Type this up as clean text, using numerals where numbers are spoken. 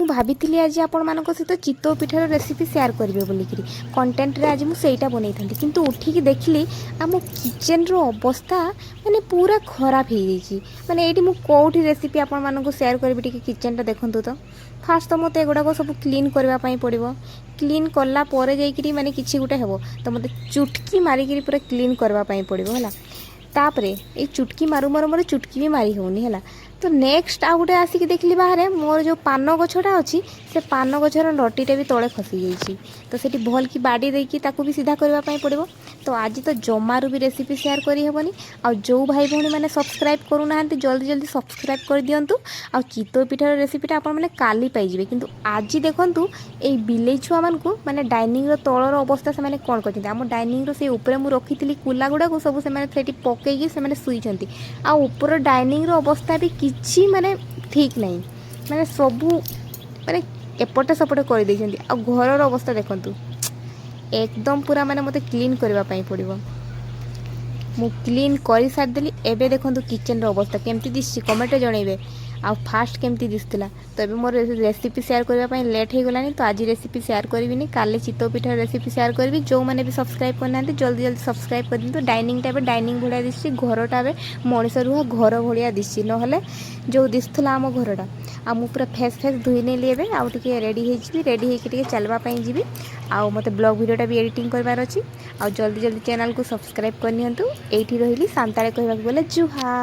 भाभी आज आपण सहित चितौ पिठार रेसिपी शेयर करेंगे बोलिकी कंटेंट रे आज मुझे बनई था किंतु उठिकी देखली आम किचन रो अवस्था माने पूरा खराब हो जाइए। माने ये कौटी रेसिपी आपण शेयर करी किचन टा देखु तो फास्ट तो मत एगुड़ाक सब क्लीन करने पड़ो। क्लीन कलापर जाकि माने किसी गोटे हे तो मत चुटकी मारिकी पूरा क्लीन करने पड़ो है। तापरे ये चुटकी मारू मारू मोर चुटकी भी मारी होनी है। तो नेक्स्ट आउ गोटे आसिक देखली बाहर मोर जो पान गछटा अच्छी से पान गछर लटीटा भी तले खसी जाइए। तो सेठी भल की बाड़ी देकी ताकू भी सीधा करने पड़ो। तो आज तो जमारू भी रेसिपी शेयर करें आ जो भाई भौणी मैंने सब्सक्राइब करूना जल्दी जल्दी सब्सक्राइब कर दिंतु। आ चितौ पिठार रेसिपीटा आप काली पाइबे किंतु आज देखंतु ए बिलेई छुआ मानकु माने डाइनिंग रो तलर अवस्था से माने कोन करथिते। आम डाइनिंग रो से ऊपर मु रखितली कुला गुडा को सब से माने सेठी पकेकी से माने सुईचंती। आ ऊपर डाइनिंग रो अवस्था भी किछि माने ठीक नहीं। माने सबु माने एपटे सपटे कर देइछंती। आ घर रो अवस्था देखंतु एकदम पूरा माने मते क्लीन करबा पई पड़िबो। मु क्लीन कर सारदेली। एबे देखंतु किचन रो अवस्था केमती दिसछि कमेंट जणैबे। आ फास्ट केमती दिसतिला। तो एबे मोर रेसिपी शेयर करबा पई लेट हो गलानी। तो आज रेसिपी शेयर करबिनी काले चितौ पिठा रेसिपी शेयर करबी। जो माने भी सब्सक्राइब करना जल्दी जल्दी सब्सक्राइब कर दिंतु। डाइनिंग टा डाइनिंग भलिया दिसछि घरटा बे मଣିଷ रुह घर भलिया दिसछि नहले जो दिसथला आम घरटा। आ मु पूरा फेस धोई नेली। एबे आउ टिके रेडी हेछि रेडी हेकि टिके चलबा पई जिबी। आ मते ब्लॉग वीडियोटा भी एडिटिंग करबार अछि। आ जल्दी जल्दी चैनल को सब्सक्राइब करनियंतु। एठी रहिली सांताळे कहबाक बोले जुहार।